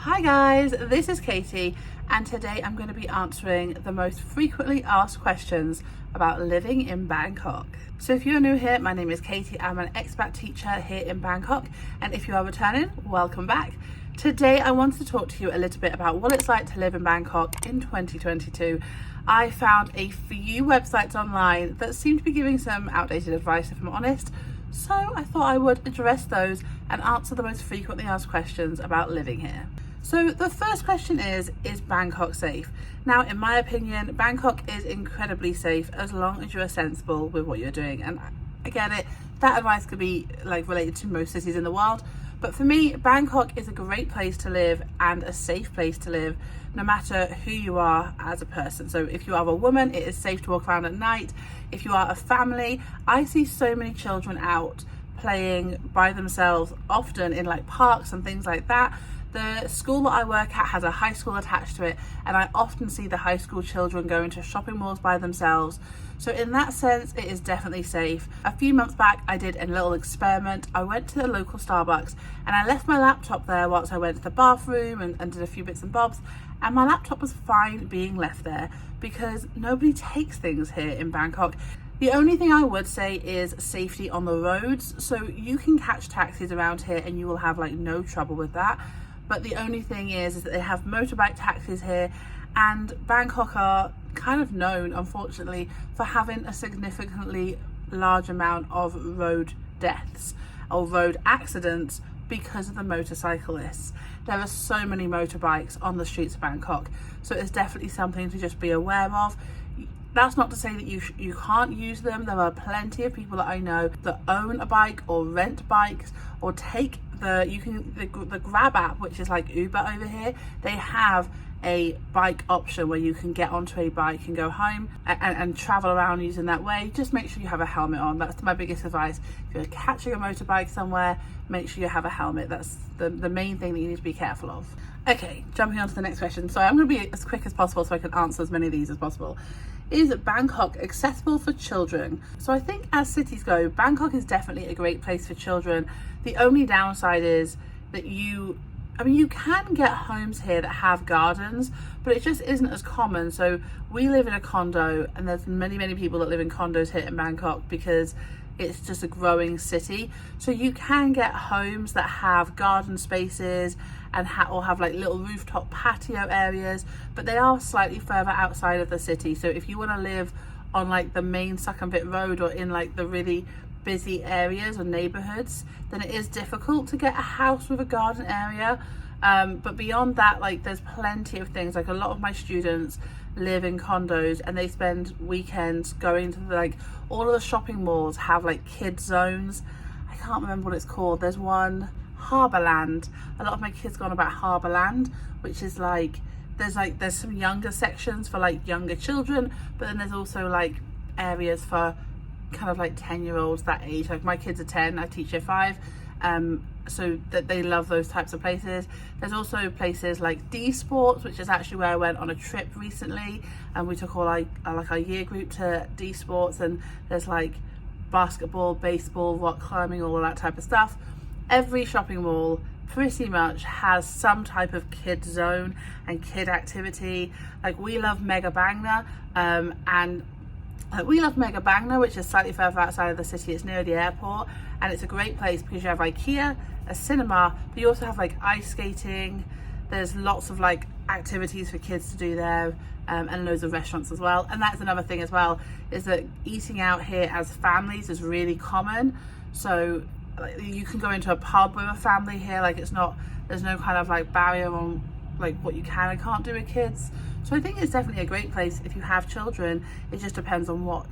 Hi guys, this is Katie and today I'm going to be answering the most frequently asked questions about living in Bangkok. So if you're new here, my name is Katie. I'm an expat teacher here in Bangkok, and if you are returning, welcome back. Today I wanted to talk to you a little bit about what it's like to live in Bangkok in 2022. I found a few websites online that seem to be giving some outdated advice, if I'm honest. So I thought I would address those and answer the most frequently asked questions about living here. So the first question is Bangkok safe? Now, in my opinion, Bangkok is incredibly safe as long as you're sensible with what you're doing. And I get it, that advice could be related to most cities in the world. But for me, Bangkok is a great place to live and a safe place to live, no matter who you are as a person. So if you are a woman, it is safe to walk around at night. If you are a family, I see so many children out playing by themselves, often in parks and things like that. The school that I work at has a high school attached to it, and I often see the high school children going to shopping malls by themselves. So in that sense, it is definitely safe. A few months back, I did a little experiment. I went to the local Starbucks and I left my laptop there whilst I went to the bathroom and did a few bits and bobs. And my laptop was fine being left there because nobody takes things here in Bangkok. The only thing I would say is safety on the roads. So you can catch taxis around here and you will have no trouble with that. But the only thing is that they have motorbike taxis here, and Bangkok are kind of known, unfortunately, for having a significantly large amount of road deaths or road accidents because of the motorcyclists. There are so many motorbikes on the streets of Bangkok, so it's definitely something to just be aware of. That's not to say that you can't use them. There are plenty of people that I know that own a bike or rent bikes or take the Grab app, which is like Uber over here. They have a bike option where you can get onto a bike and go home and travel around using that way. Just make sure you have a helmet on. That's my biggest advice. If you're catching a motorbike somewhere, make sure you have a helmet. That's the main thing that you need to be careful of. Okay, jumping on to the next question. So I'm going to be as quick as possible so I can answer as many of these as possible. Is Bangkok accessible for children? So I think as cities go, Bangkok is definitely a great place for children. The only downside is that you can get homes here that have gardens, but it just isn't as common. So we live in a condo, and there's many people that live in condos here in Bangkok because it's just a growing city. So you can get homes that have garden spaces and have little rooftop patio areas, but they are slightly further outside of the city. So if you want to live on the main Sukhumvit Road or in the really busy areas or neighborhoods, then it is difficult to get a house with a garden area. But beyond that, there's plenty of things. A lot of my students live in condos and they spend weekends going to all of the shopping malls have kid zones. I can't remember what it's called. There's one, Harbourland. A lot of my kids go on about Harbourland, which is there's some younger sections for younger children, but then there's also areas for kind of 10-year-olds that age. My kids are 10, I teach year 5, so that they love those types of places. There's also places like D Sports, which is actually where I went on a trip recently, and we took all our year group to D Sports, and there's basketball, baseball, rock climbing, all of that type of stuff. Every shopping mall pretty much has some type of kid zone and kid activity. We love Mega Bangna, which is slightly further outside of the city. It's near the airport, and it's a great place because you have IKEA, a cinema, but you also have ice skating. There's lots of activities for kids to do there, and loads of restaurants as well. And that's another thing as well, is that eating out here as families is really common. So you can go into a pub with a family here. There's no kind of barrier on what you can and can't do with kids. So I think it's definitely a great place if you have children. It just depends on what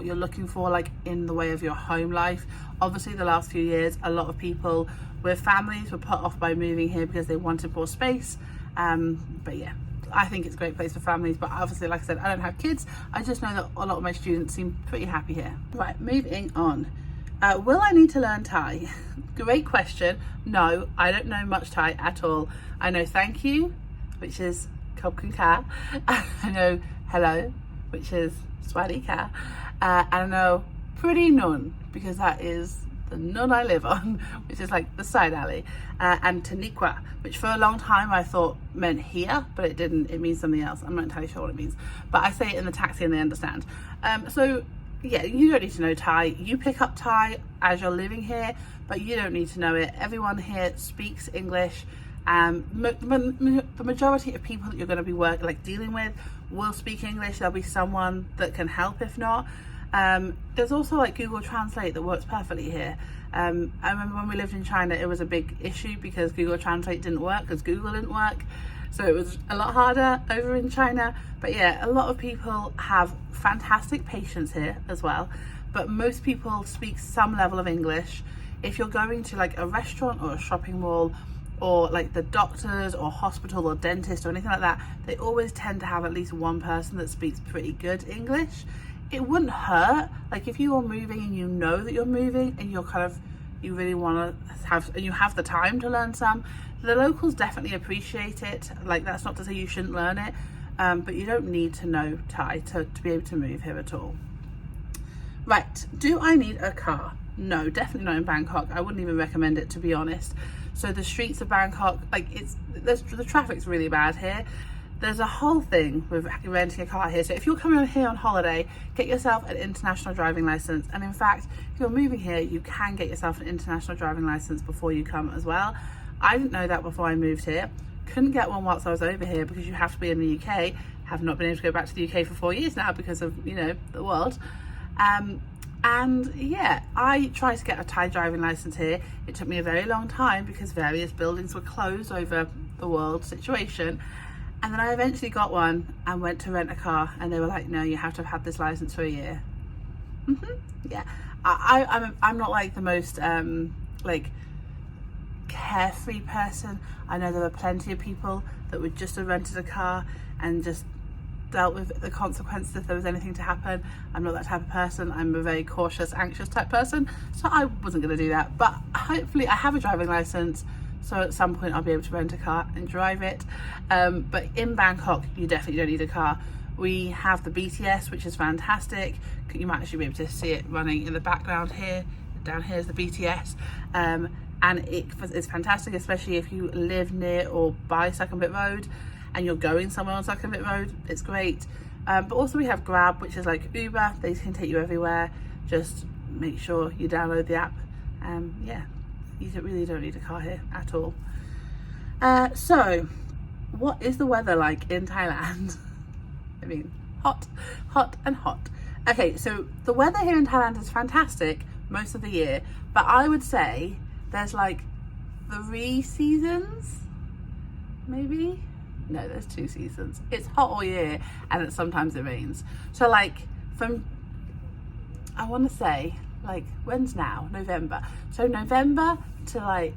you're looking for in the way of your home life. Obviously the last few years, a lot of people with families were put off by moving here because they wanted more space, but yeah, I think it's a great place for families. But obviously, like I said, I don't have kids. I just know that a lot of my students seem pretty happy here. Right, moving on. Will I need to learn Thai? Great question. No, I don't know much Thai at all. I know thank you, which is Khop Khun Ka. I know hello, which is Swadee Ka. And I know pretty nun, because that is the none I live on, which is like the side alley, and Taniqua, which for a long time I thought meant here, but it didn't. It means something else. I'm not entirely sure what it means, but I say it in the taxi and they understand. So yeah, you don't need to know Thai. You pick up Thai as you're living here, but you don't need to know it. Everyone here speaks English. The majority of people that you're going to be dealing with will speak English. There'll be someone that can help if not. There's also like Google Translate that works perfectly here. I remember when we lived in China, it was a big issue because Google Translate didn't work because Google didn't work. So it was a lot harder over in China. But yeah, a lot of people have fantastic patience here as well. But most people speak some level of English. If you're going to like a restaurant or a shopping mall, or like the doctors or hospital or dentist or anything like that, they always tend to have at least one person that speaks pretty good English. It wouldn't hurt, like if you are moving and you know that you're moving and you really want to have, and you have the time to learn some, the locals definitely appreciate it. Like that's not to say you shouldn't learn it, but you don't need to know Thai to be able to move here at all. Right, do I need a car? No, definitely not in Bangkok. I wouldn't even recommend it, to be honest. So the streets of Bangkok, the traffic's really bad here. There's a whole thing with renting a car here. So if you're coming here on holiday, get yourself an international driving license. And in fact, if you're moving here, you can get yourself an international driving license before you come as well. I didn't know that before I moved here. Couldn't get one whilst I was over here because you have to be in the UK. Have not been able to go back to the UK for 4 years now because of, the world. And yeah, I tried to get a Thai driving license here. It took me a very long time because various buildings were closed over the world situation. And then I eventually got one and went to rent a car and they were like, no, you have to have had this license for a year. Yeah, I'm not like the most carefree person. I know there were plenty of people that would just have rented a car and just dealt with the consequences if there was anything to happen. I'm not that type of person. I'm a very cautious, anxious type person, so I wasn't going to do that. But hopefully I have a driving license, so at some point I'll be able to rent a car and drive it. But in Bangkok, you definitely don't need a car. We have the BTS, which is fantastic. You might actually be able to see it running in the background here. Down here is the BTS. And it's fantastic, especially if you live near or by Sukhumvit Road and you're going somewhere on Sukhumvit Road. It's great. But also we have Grab, which is like Uber. They can take you everywhere. Just make sure you download the app. Yeah, you really don't need a car here at all. So what is the weather like in Thailand? I mean, hot and hot. Okay, so the weather here in Thailand is fantastic most of the year, but I would say there's like 3 seasons, maybe? No, there's 2 seasons. It's hot all year and sometimes it rains. So like from, I want to say like, when's now? November. So November to like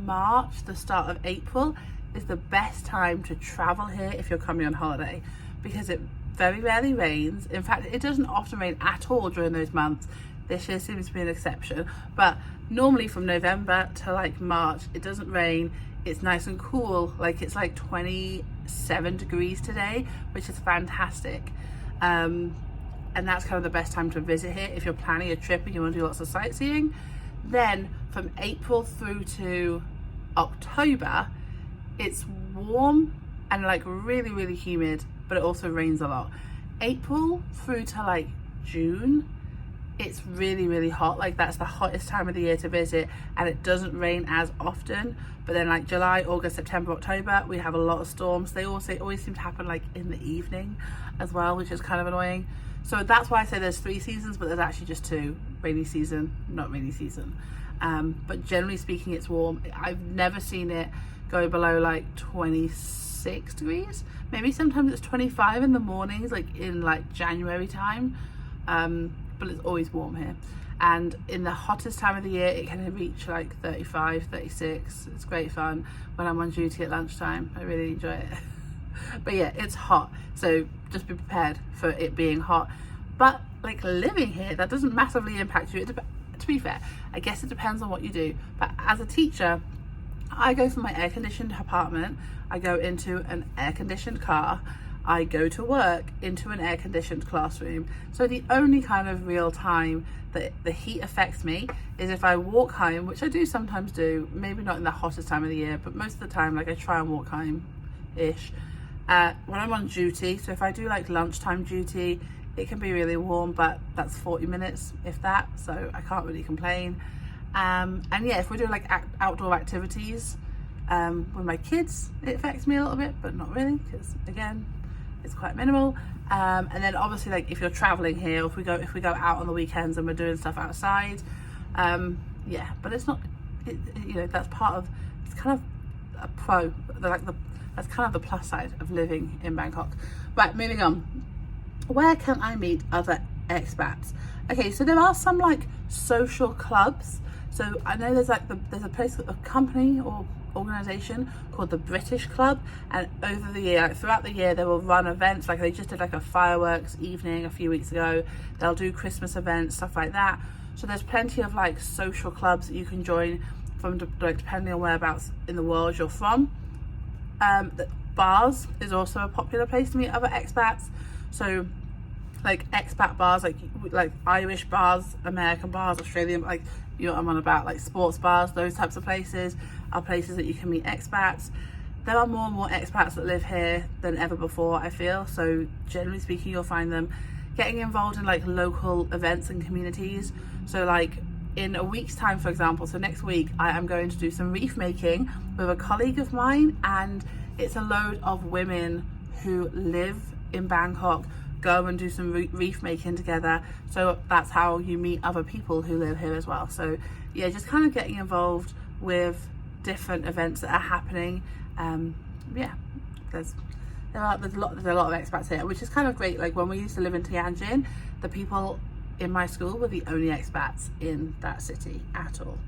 March, the start of April is the best time to travel here if you're coming on holiday, because it very rarely rains. In fact, it doesn't often rain at all during those months. This year seems to be an exception, but normally from November to like March, it doesn't rain. It's nice and cool. Like it's like 27 degrees today, which is fantastic. And that's kind of the best time to visit here if you're planning a trip and you want to do lots of sightseeing. Then from April through to October, it's warm and like really, really humid, but it also rains a lot. April through to like June, it's really, really hot. Like that's the hottest time of the year to visit, and it doesn't rain as often. But then like July, August, September, October, we have a lot of storms. They always seem to happen like in the evening as well, which is kind of annoying. So that's why I say there's 3 seasons, but there's actually just 2. Rainy season, not rainy season. But generally speaking, it's warm. I've never seen it go below like 26 degrees. Maybe sometimes it's 25 in the mornings, like in like January time. But it's always warm here. And in the hottest time of the year, it can reach like 35, 36. It's great fun when I'm on duty at lunchtime. I really enjoy it. But yeah, it's hot. So just be prepared for it being hot. But like living here, that doesn't massively impact you. To be fair, I guess it depends on what you do. But as a teacher, I go from my air-conditioned apartment, I go into an air-conditioned car, I go to work into an air-conditioned classroom. So the only kind of real time that the heat affects me is if I walk home, which I do sometimes do, maybe not in the hottest time of the year, but most of the time, like I try and walk home-ish. When I'm on duty, so if I do like lunchtime duty, it can be really warm, but that's 40 minutes, if that, so I can't really complain. And yeah, if we're doing like outdoor activities with my kids, it affects me a little bit, but not really, because again, it's quite minimal. And then obviously, like if you're traveling here, if we go out on the weekends and we're doing stuff outside, yeah, but it's not, you know, that's part of, it's kind of a pro, that's kind of the plus side of living in Bangkok. Right, moving on. Where can I meet other expats? Okay, so there are some like social clubs. So I know there's a company or organization called the British Club, and over the year, like throughout the year, they will run events. Like they just did like a fireworks evening a few weeks ago. They'll do Christmas events, stuff like that. So there's plenty of like social clubs that you can join from, like, depending on whereabouts in the world you're from. Bars is also a popular place to meet other expats. So like expat bars, like Irish bars, American bars, Australian, like, you know what I'm on about, like sports bars, those types of places are places that you can meet expats. There are more and more expats that live here than ever before, I feel. So generally speaking, you'll find them getting involved in like local events and communities. So like in a week's time, for example, so next week I am going to do some reef making with a colleague of mine, and it's a load of women who live in Bangkok go and do some reef making together. So that's how you meet other people who live here as well. So yeah, just kind of getting involved with different events that are happening. Yeah, there's a lot of expats here, which is kind of great. Like when we used to live in Tianjin, the people in my school were the only expats in that city at all.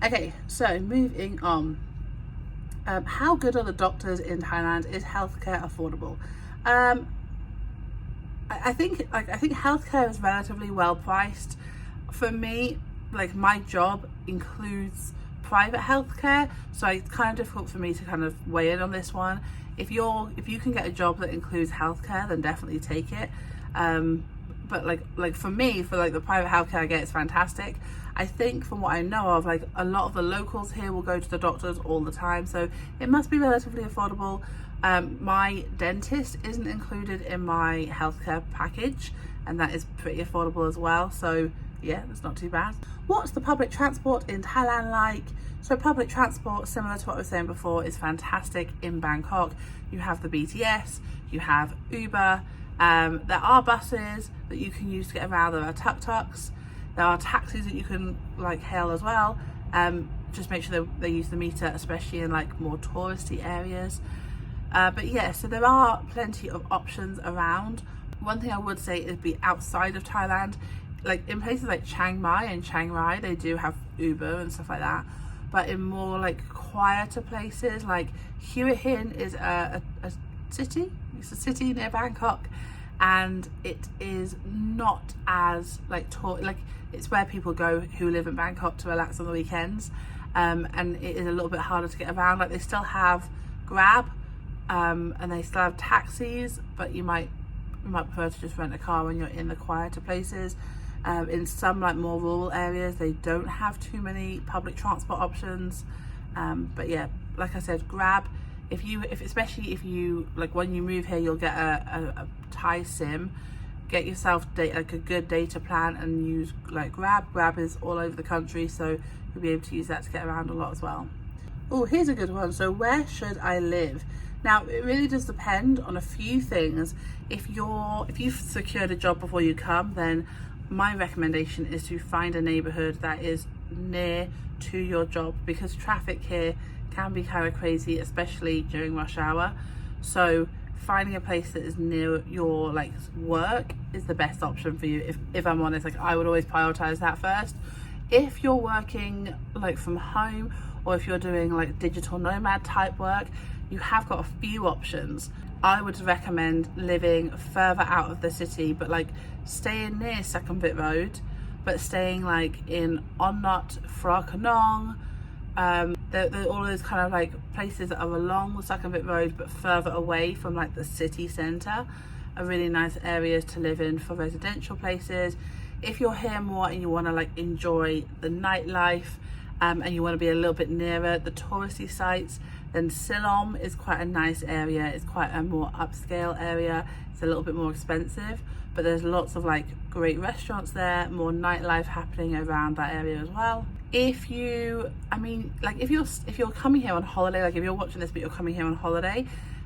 Okay, so moving on. How good are the doctors in Thailand? Is healthcare affordable? I think healthcare is relatively well priced. For me, like my job includes private healthcare, so it's kind of difficult for me to kind of weigh in on this one. If you can get a job that includes healthcare, then definitely take it. But like for me, for like the private healthcare I get, it's fantastic. I think from what I know of, like a lot of the locals here will go to the doctors all the time, so it must be relatively affordable. My dentist isn't included in my healthcare package, and that is pretty affordable as well. So yeah, that's not too bad. What's the public transport in Thailand like? So public transport, similar to what I was saying before, is fantastic in Bangkok. You have the BTS, you have Uber, there are buses that you can use to get around, there are tuk-tuks, there are taxis that you can like hail as well. Just make sure they use the meter, especially in like more touristy areas. But yeah, so there are plenty of options around. One thing I would say is be outside of Thailand, like in places like Chiang Mai and Chiang Rai, they do have Uber and stuff like that. But in more like quieter places, like Hua Hin is a city. It's a city near Bangkok, and it is not as like it's where people go who live in Bangkok to relax on the weekends, and it is a little bit harder to get around. Like they still have Grab, and they still have taxis, but you might prefer to just rent a car when you're in the quieter places. In some like more rural areas, they don't have too many public transport options. But yeah, like I said, Grab. Especially if you like when you move here, you'll get a Thai SIM. Get yourself like a good data plan and use like Grab. Grab is all over the country, so you'll be able to use that to get around a lot as well. Oh, here's a good one. So where should I live? Now, it really does depend on a few things. If you've secured a job before you come, then my recommendation is to find a neighborhood that is near to your job, because traffic here can be kind of crazy, especially during rush hour. So finding a place that is near your like work is the best option for you. If I'm honest, like I would always prioritize that first. If you're working like from home, or if you're doing like digital nomad type work, you have got a few options. I would recommend living further out of the city, but like staying near Sukhumvit Road, but staying like in Onnot, Phra Kanong, They're all those kind of like places that are along the Sukhumvit Road but further away from like the city centre are really nice areas to live in for residential places. If you're here more and you want to like enjoy the nightlife and you want to be a little bit nearer the touristy sites, then Silom is quite a nice area. It's quite a more upscale area. It's a little bit more expensive, but there's lots of like great restaurants there, more nightlife happening around that area as well. If you're coming here on holiday, like if you're watching this but you're coming here on holiday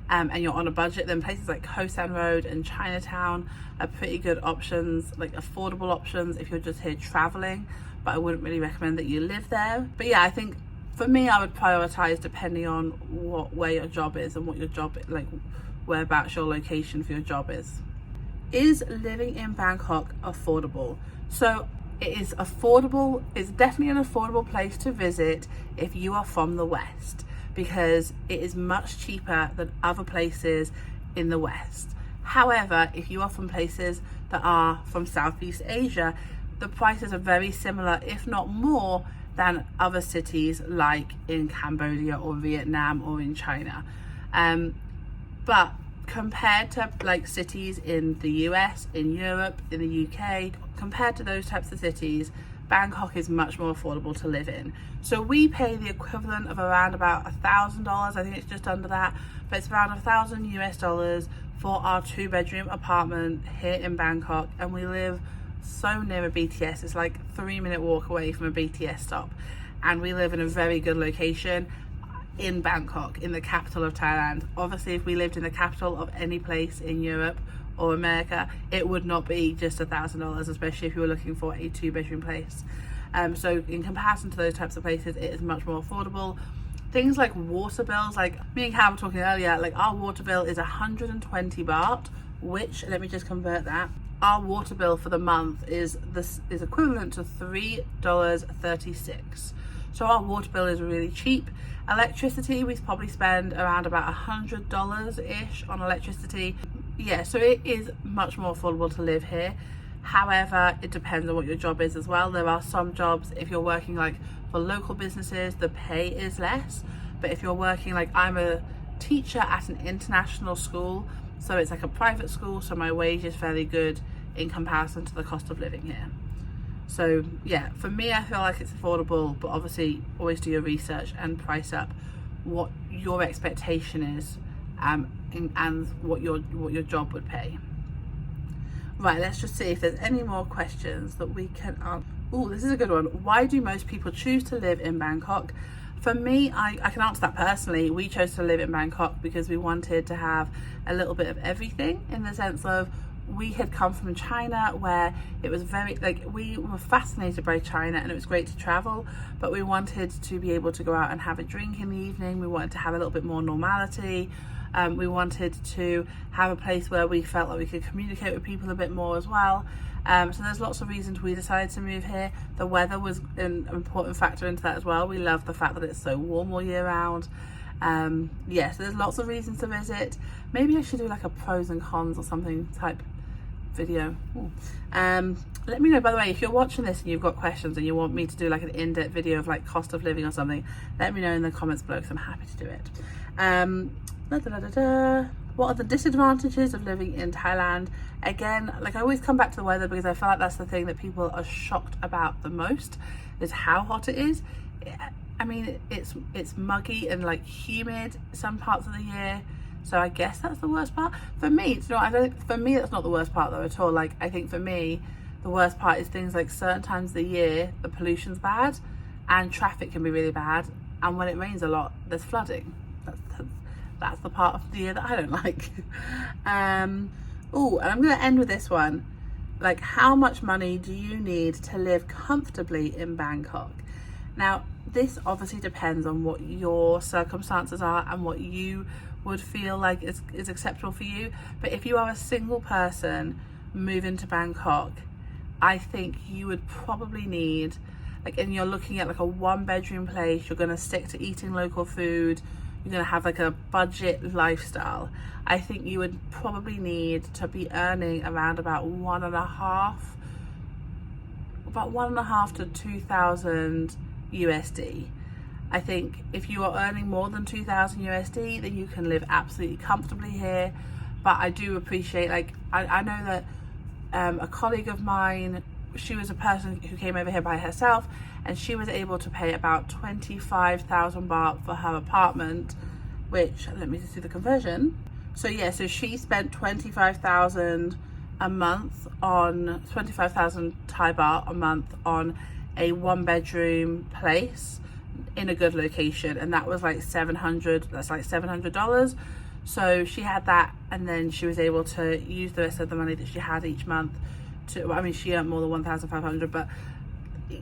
and you're on a budget, then places like Khao San Road and Chinatown are pretty good options, like affordable options if you're just here traveling, but I wouldn't really recommend that you live there. But yeah, I think for me, I would prioritize depending on where your job is and what your job, like whereabouts your location for your job is. Is living in Bangkok affordable? So it is affordable. It's definitely an affordable place to visit if you are from the West, because it is much cheaper than other places in the West. However, if you are from places that are from Southeast Asia, the prices are very similar, if not more, than other cities like in Cambodia or Vietnam or in China. But compared to like cities in the US, in Europe, in the UK, compared to those types of cities, Bangkok is much more affordable to live in. So we pay the equivalent of around about $1,000. I think it's just under that, but it's around $1,000 for our 2-bedroom apartment here in Bangkok, and we live so near a BTS. It's like a 3-minute walk away from a BTS stop, and we live in a very good location in Bangkok, in the capital of Thailand. Obviously, if we lived in the capital of any place in Europe or America, it would not be just $1,000, especially if you were looking for a 2-bedroom place. So in comparison to those types of places, it is much more affordable. Things like water bills, like me and Cam were talking earlier, like our water bill is 120 baht, which, let me just convert that. Our water bill for the month is equivalent to $3.36. So our water bill is really cheap. Electricity, we probably spend around about $100-ish on electricity. Yeah, so it is much more affordable to live here. However, it depends on what your job is as well. There are some jobs, if you're working like for local businesses, the pay is less. But if you're working, like I'm a teacher at an international school, so it's like a private school, so my wage is fairly good in comparison to the cost of living here. So yeah, for me, I feel like it's affordable, but obviously always do your research and price up what your expectation is and what your job would pay. Right, let's just see if there's any more questions that we can answer. Oh, this is a good one. Why do most people choose to live in Bangkok? For me, I can answer that personally. We chose to live in Bangkok because we wanted to have a little bit of everything, in the sense of we had come from China, where it was very, like, we were fascinated by China and it was great to travel, but we wanted to be able to go out and have a drink in the evening. We wanted to have a little bit more normality. We wanted to have a place where we felt like we could communicate with people a bit more as well. So there's lots of reasons we decided to move here. The weather was an important factor into that as well. We love the fact that it's so warm all year round. Yeah, so there's lots of reasons to visit. Maybe I should do like a pros and cons or something type video. Let me know, by the way, if you're watching this and you've got questions and you want me to do like an in-depth video of like cost of living or something, let me know in the comments below, because I'm happy to do it. What are the disadvantages of living in Thailand? Again, like I always come back to the weather, because I feel like that's the thing that people are shocked about the most, is how hot it is. I mean, it's muggy and like humid some parts of the year, so I guess that's the worst part. For me, it's not. For me, that's not the worst part though at all. Like, I think for me, the worst part is things like certain times of the year the pollution's bad and traffic can be really bad, and when it rains a lot, there's flooding. That's the part of the year that I don't like. Oh, and I'm going to end with this one. Like, how much money do you need to live comfortably in Bangkok? Now, this obviously depends on what your circumstances are and what you would feel like is acceptable for you. But if you are a single person moving to Bangkok, I think you would probably need, like, and you're looking at like a 1-bedroom place, you're going to stick to eating local food, you're going to have like a budget lifestyle, I think you would probably need to be earning around about 1.5 to 2,000 USD. I think if you are earning more than 2,000 USD, then you can live absolutely comfortably here. But I do appreciate, like, I know that a colleague of mine, she was a person who came over here by herself, and she was able to pay about 25,000 baht for her apartment, which, let me just do the conversion. So yeah, so she spent 25,000 a month on 25,000 Thai baht a month on a 1-bedroom place in a good location, and that was like 700. That's like $700. So she had that, and then she was able to use the rest of the money that she had each month to, I mean, she earned more than 1,500, but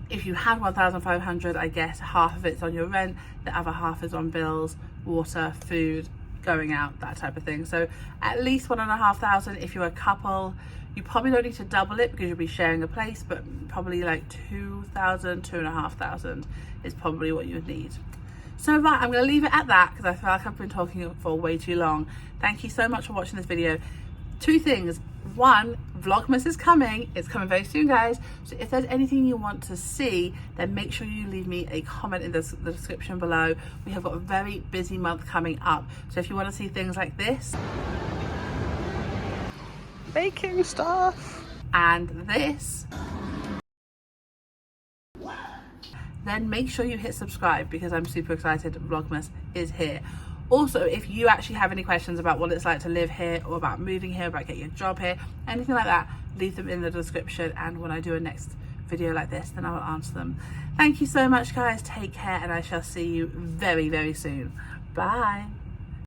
if you had 1,500, I guess half of it's on your rent, the other half is on bills, water, food, going out, that type of thing. So at least 1,500 if you're a couple. You probably don't need to double it because you'll be sharing a place, but probably like 2,000, 2,500 is probably what you would need. So right, I'm going to leave it at that because I feel like I've been talking for way too long. Thank you so much for watching this video. 2 things. 1, Vlogmas is coming. It's coming very soon, guys. So if there's anything you want to see, then make sure you leave me a comment in the description below. We have got a very busy month coming up. So if you want to see things like this, baking stuff, and this, then make sure you hit subscribe because I'm super excited Vlogmas is here. Also, if you actually have any questions about what it's like to live here, or about moving here, about getting a job here, anything like that, leave them in the description, and when I do a next video like this, then I will answer them. Thank you so much, guys. Take care, and I shall see you very, very soon. Bye.